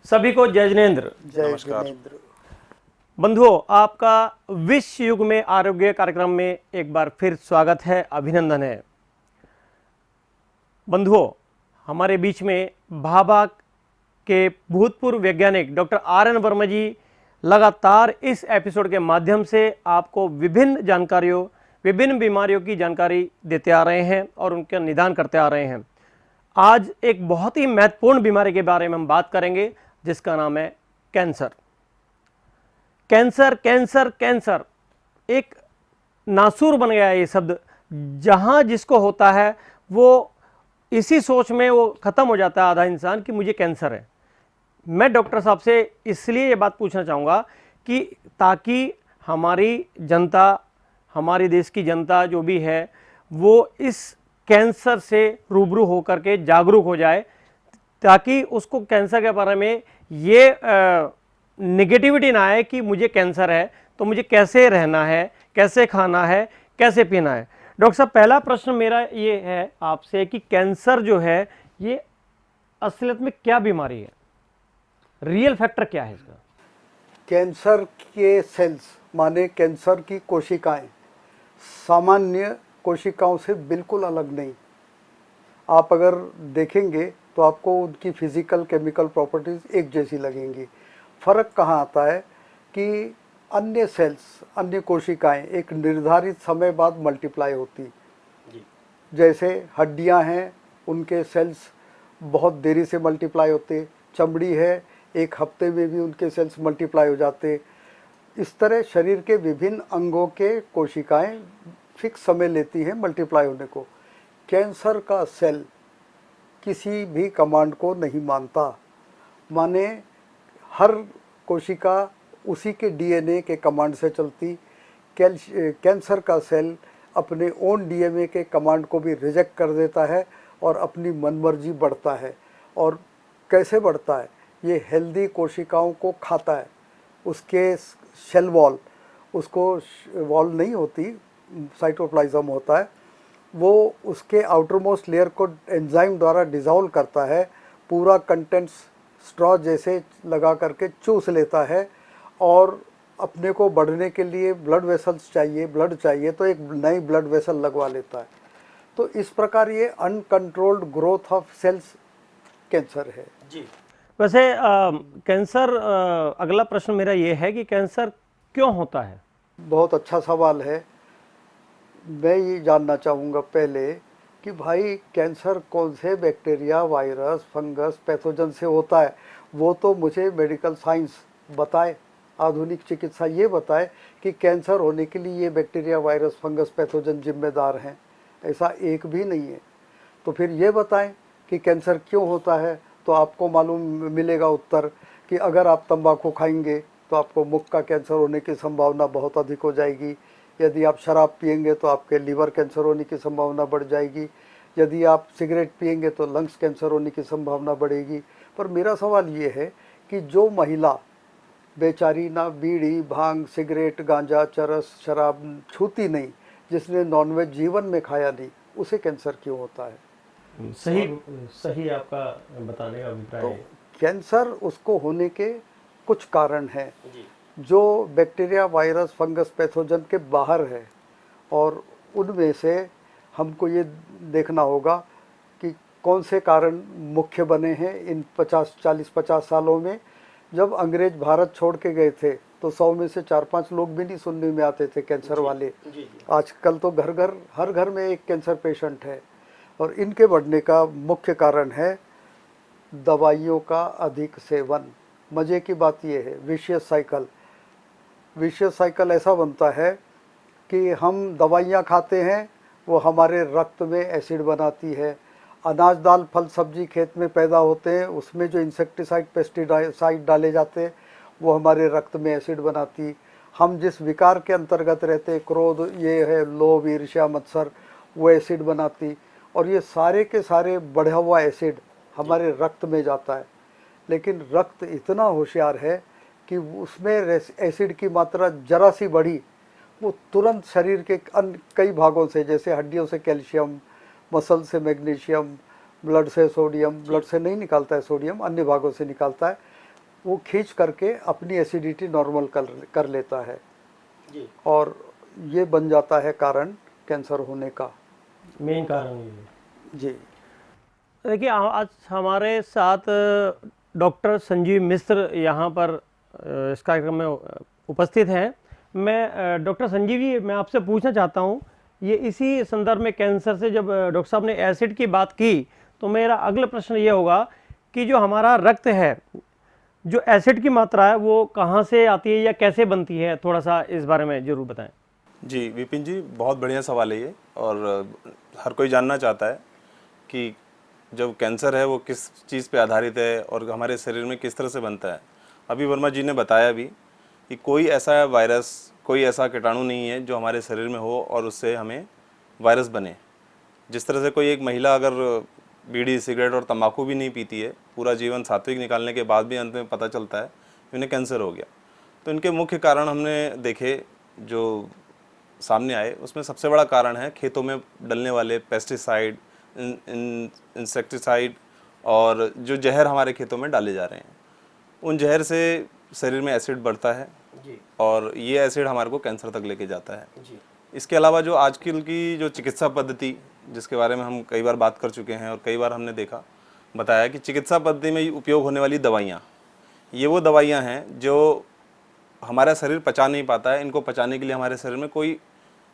सभी को जय जिनेंद्र। जय नमस्कार। जिनेंद्र। बंधुओं, आपका विश्व युग में आरोग्य कार्यक्रम में एक बार फिर स्वागत है, अभिनंदन है। बंधुओं, हमारे बीच में भाभा के भूतपूर्व वैज्ञानिक डॉक्टर RN वर्मा जी लगातार इस एपिसोड के माध्यम से आपको विभिन्न जानकारियों, विभिन्न बीमारियों की जानकारी देते आ रहे हैं और उनका निदान करते आ रहे हैं। आज एक बहुत ही महत्वपूर्ण बीमारी के बारे में हम बात करेंगे, जिसका नाम है कैंसर। कैंसर कैंसर कैंसर एक नासूर बन गया है ये शब्द। जहाँ जिसको होता है वो इसी सोच में वो ख़त्म हो जाता है आधा इंसान कि मुझे कैंसर है। मैं डॉक्टर साहब से इसलिए ये बात पूछना चाहूँगा कि ताकि हमारी जनता, हमारे देश की जनता जो भी है, वो इस कैंसर से रूबरू होकर के जागरूक हो जाए, ताकि उसको कैंसर के बारे में ये नेगेटिविटी ना आए कि मुझे कैंसर है तो मुझे कैसे रहना है, कैसे खाना है, कैसे पीना है। डॉक्टर साहब, पहला प्रश्न मेरा ये है आपसे कि कैंसर जो है ये असलियत में क्या बीमारी है, रियल फैक्टर क्या है इसका? कैंसर के सेल्स माने कैंसर की कोशिकाएं सामान्य कोशिकाओं से बिल्कुल अलग नहीं। आप अगर देखेंगे तो आपको उनकी फिजिकल केमिकल प्रॉपर्टीज एक जैसी लगेंगी। फर्क कहाँ आता है कि अन्य सेल्स, अन्य कोशिकाएं एक निर्धारित समय बाद मल्टीप्लाई होती। जैसे हड्डियां हैं, उनके सेल्स बहुत देरी से मल्टीप्लाई होते। चमड़ी है, एक हफ्ते में भी उनके सेल्स मल्टीप्लाई हो जाते। इस तरह शरीर के विभिन्न अंगों के कोशिकाएं फिक्स समय लेती हैं मल्टीप्लाई होने को। कैंसर का सेल किसी भी कमांड को नहीं मानता, माने हर कोशिका उसी के डीएनए के कमांड से चलती। कैंसर का सेल अपने ओन डीएनए के कमांड को भी रिजेक्ट कर देता है और अपनी मनमर्जी बढ़ता है। और कैसे बढ़ता है? ये हेल्दी कोशिकाओं को खाता है। उसके सेल वॉल, उसको वॉल नहीं होती, साइटोप्लाज्म होता है, वो उसके आउटर मोस्ट लेयर को एंजाइम द्वारा डिज़ोल्व करता है। पूरा कंटेंट्स स्ट्रॉ जैसे लगा करके चूस लेता है और अपने को बढ़ने के लिए ब्लड वेसल्स चाहिए, ब्लड चाहिए तो एक नई ब्लड वेसल लगवा लेता है। तो इस प्रकार ये uncontrolled growth of cells cancer है। जी, वैसे कैंसर, अगला प्रश्न मेरा ये है कि कैंसर क्यों होता है? बहुत अच्छा सवाल है। मैं ये जानना चाहूँगा पहले कि भाई कैंसर कौन से बैक्टीरिया, वायरस, फंगस, पैथोजन से होता है, वो तो मुझे मेडिकल साइंस बताए, आधुनिक चिकित्सा ये बताए कि कैंसर होने के लिए ये बैक्टीरिया, वायरस, फंगस, पैथोजन जिम्मेदार हैं। ऐसा एक भी नहीं है। तो फिर ये बताएं कि कैंसर क्यों होता है, तो आपको मालूम मिलेगा उत्तर कि अगर आप तंबाकू खाएंगे तो आपको मुख का कैंसर होने की संभावना बहुत अधिक हो जाएगी। यदि आप शराब पिएंगे तो आपके लीवर कैंसर होने की संभावना बढ़ जाएगी। यदि आप सिगरेट पिएंगे तो लंग्स कैंसर होने की संभावना बढ़ेगी। पर मेरा सवाल ये है कि जो महिला बेचारी ना बीड़ी, भांग, सिगरेट, गांजा, चरस, शराब छूती नहीं, जिसने नॉनवेज जीवन में खाया नहीं, उसे कैंसर क्यों होता है? सही आपका बताने का अभिप्राय तो है। कैंसर उसको होने के कुछ कारण हैं जो बैक्टीरिया, वायरस, फंगस, पैथोजन के बाहर है। और उनमें से हमको ये देखना होगा कि कौन से कारण मुख्य बने हैं इन 40-50 सालों में। जब अंग्रेज भारत छोड़ के गए थे तो 100 में से 4-5 लोग भी नहीं सुनने में आते थे कैंसर वाले। आजकल तो घर घर, हर घर में एक कैंसर पेशेंट है। और इनके बढ़ने का मुख्य कारण है दवाइयों का अधिक सेवन। मज़े की बात यह है, विशियस साइकिल ऐसा बनता है कि हम दवाइयाँ खाते हैं, वो हमारे रक्त में एसिड बनाती है। अनाज, दाल, फल, सब्जी खेत में पैदा होते हैं, उसमें जो इंसेक्टिसाइड, पेस्टिसाइड डाले जाते हैं वो हमारे रक्त में एसिड बनाती। हम जिस विकार के अंतर्गत रहते हैं, क्रोध, ये है लोभ, ईर्ष्या, मत्सर, वो एसिड बनाती। और ये सारे के सारे बढ़ा हुआ एसिड हमारे रक्त में जाता है। लेकिन रक्त इतना होशियार है कि उसमें एसिड की मात्रा जरा सी बढ़ी, वो तुरंत शरीर के कई भागों से, जैसे हड्डियों से कैल्शियम, मसल से मैग्नीशियम, ब्लड से सोडियम, ब्लड से नहीं निकालता है सोडियम, अन्य भागों से निकालता है, वो खींच करके अपनी एसिडिटी नॉर्मल कर लेता है जी। और ये बन जाता है कारण कैंसर होने का। मेन कारण ये है। जी। देखिए आज हमारे साथ डॉक्टर संजीव मिश्र यहाँ पर इस कार्यक्रम में उपस्थित हैं। मैं डॉक्टर संजीव जी, मैं आपसे पूछना चाहता हूँ, ये इसी संदर्भ में कैंसर से जब डॉक्टर साहब ने एसिड की बात की तो मेरा अगला प्रश्न ये होगा कि जो हमारा रक्त है, जो एसिड की मात्रा है वो कहाँ से आती है या कैसे बनती है, थोड़ा सा इस बारे में ज़रूर बताएं। जी विपिन जी, बहुत बढ़िया सवाल है ये, और हर कोई जानना चाहता है कि जब कैंसर है वो किस चीज़ पे आधारित है और हमारे शरीर में किस तरह से बनता है। अभी वर्मा जी ने बताया भी कि कोई ऐसा वायरस, कोई ऐसा कीटाणु नहीं है जो हमारे शरीर में हो और उससे हमें वायरस बने। जिस तरह से कोई एक महिला अगर बीड़ी, सिगरेट और तंबाकू भी नहीं पीती है, पूरा जीवन सात्विक निकालने के बाद भी अंत में पता चलता है कि उन्हें कैंसर हो गया। तो इनके मुख्य कारण हमने देखे जो सामने आए, उसमें सबसे बड़ा कारण है खेतों में डलने वाले पेस्टिसाइड, इंसेक्टिसाइड और जो जहर हमारे खेतों में डाले जा रहे हैं। उन जहर से शरीर में एसिड बढ़ता है जी। और ये एसिड हमारे को कैंसर तक लेके जाता है। जी। इसके अलावा जो आजकल की जो चिकित्सा पद्धति, जिसके बारे में हम कई बार बात कर चुके हैं और कई बार हमने बताया कि चिकित्सा पद्धति में उपयोग होने वाली दवाइयाँ, ये वो दवाइयाँ हैं जो हमारा शरीर पचा नहीं पाता है। इनको पचाने के लिए हमारे शरीर में कोई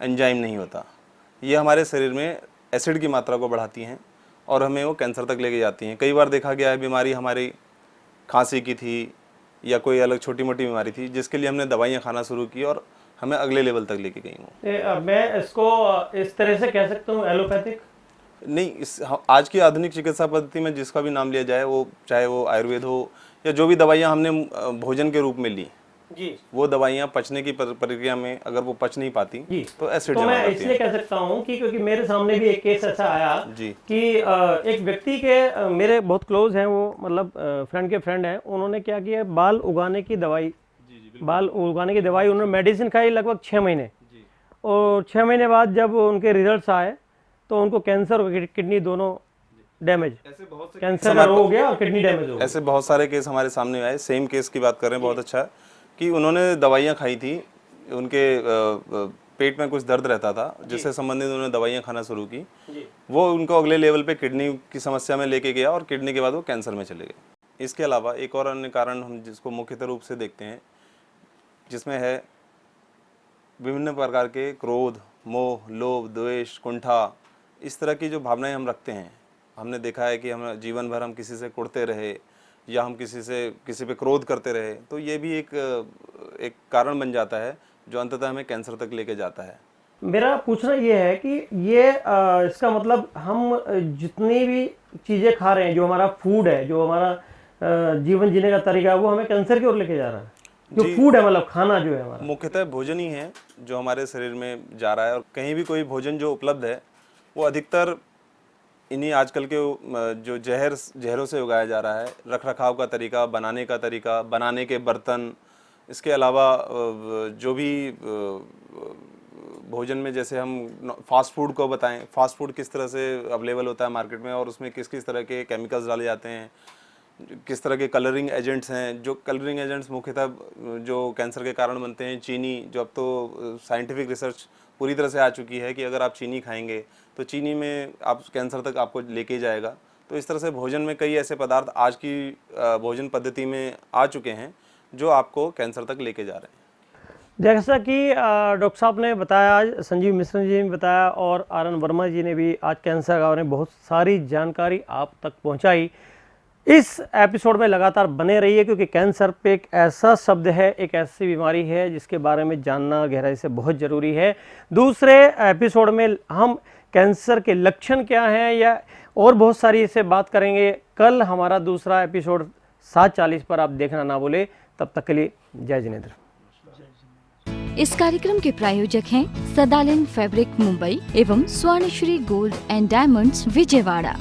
एंजाइम नहीं होता। ये हमारे शरीर में एसिड की मात्रा को बढ़ाती हैं और हमें वो कैंसर तक लेके जाती हैं। कई बार देखा गया है बीमारी हमारी खांसी की थी या कोई अलग छोटी मोटी बीमारी थी, जिसके लिए हमने दवाइयाँ खाना शुरू की और हमें अगले लेवल तक लेके गई वो। मैं इसको इस तरह से कह सकता हूँ एलोपैथिक नहीं, आज की आधुनिक चिकित्सा पद्धति में जिसका भी नाम लिया जाए, वो चाहे वो आयुर्वेद हो या जो भी दवाइयाँ हमने भोजन के रूप में ली जी, वो दवाइयाँ पचने की प्रक्रिया में अगर वो पच नहीं पाती जी, तो एसिड तो जमा मैं करती इसलिए है। कह सकता हूँ कि क्योंकि मेरे सामने भी एक केस ऐसा आया जी। कि एक व्यक्ति के मेरे बहुत क्लोज हैं, वो मतलब फ्रेंड के फ्रेंड हैं, उन्होंने क्या किया, बाल उगाने की दवाई उन्होंने मेडिसिन खाई लगभग 6 महीने, और 6 महीने बाद जब उनके रिजल्ट्स आए तो उनको कैंसर और किडनी दोनों डैमेज, कैंसर का रोग हो गया और किडनी डैमेज हो गया। ऐसे बहुत सारे केस हमारे सामने आए। सेम केस की बात कर रहे हैं, बहुत अच्छा है कि उन्होंने दवाइयाँ खाई थी, उनके पेट में कुछ दर्द रहता था जिससे संबंधित उन्होंने दवाइयाँ खाना शुरू की। वो उनको अगले लेवल पे किडनी की समस्या में लेके गया और किडनी के बाद वो कैंसर में चले गए। इसके अलावा एक और अन्य कारण हम जिसको मुख्यतः रूप से देखते हैं, जिसमें है विभिन्न प्रकार के क्रोध, मोह, लोभ, द्वेष, कुंठा, इस तरह की जो भावनाएं हम रखते हैं। हमने देखा है कि हम जीवन भर हम किसी से कुड़ते रहे या हम किसी पे क्रोध करते रहे, तो ये भी एक कारण बन जाता है जो अंततः हमें कैंसर तक लेके जाता है। मेरा पूछना ये है कि ये इसका मतलब हम जितनी भी चीज़ें खा रहे हैं, जो हमारा फूड है, जो हमारा जीवन जीने का तरीका है, वो हमें कैंसर की ओर लेके जा रहा है। जो फूड है, मतलब खाना जो है हमारा, मुख्यतः भोजन ही है जो हमारे शरीर में जा रहा है। और कहीं भी कोई भोजन जो उपलब्ध है वो अधिकतर इन्हीं आजकल के जो जहरों से उगाया जा रहा है। रख रखाव का तरीका, बनाने का तरीका, बनाने के बर्तन, इसके अलावा जो भी भोजन में, जैसे हम फास्ट फूड को बताएं, फास्ट फूड किस तरह से अवेलेबल होता है मार्केट में और उसमें किस किस तरह के केमिकल्स डाले जाते हैं, किस तरह के कलरिंग एजेंट्स हैं। जो कलरिंग एजेंट्स मुख्यतः जो कैंसर के कारण बनते हैं, चीनी, जो अब तो साइंटिफिक रिसर्च पूरी तरह से आ चुकी है कि अगर आप चीनी खाएंगे तो चीनी में आप कैंसर तक आपको लेके जाएगा। तो इस तरह से भोजन में कई ऐसे पदार्थ आज की भोजन पद्धति में आ चुके हैं जो आपको कैंसर तक लेके जा रहे हैं। जैसा कि डॉक्टर साहब ने बताया, आज संजीव मिश्र जी ने बताया और आर.एन. वर्मा जी ने भी आज कैंसर के बारे में बहुत सारी जानकारी आप तक पहुंचाई। इस एपिसोड में लगातार बने रहिए, क्योंकि कैंसर पे एक ऐसा शब्द है, एक ऐसी बीमारी है जिसके बारे में जानना गहराई से बहुत ज़रूरी है। दूसरे एपिसोड में हम कैंसर के लक्षण क्या हैं या और बहुत सारी इससे बात करेंगे। कल हमारा दूसरा एपिसोड 7:40 पर आप देखना ना भूले। तब तक के लिए जय जिनेंद्र। इस कार्यक्रम के प्रायोजक हैं सदालन फैब्रिक मुंबई एवं Swarnashree gold and diamonds Vijayawada.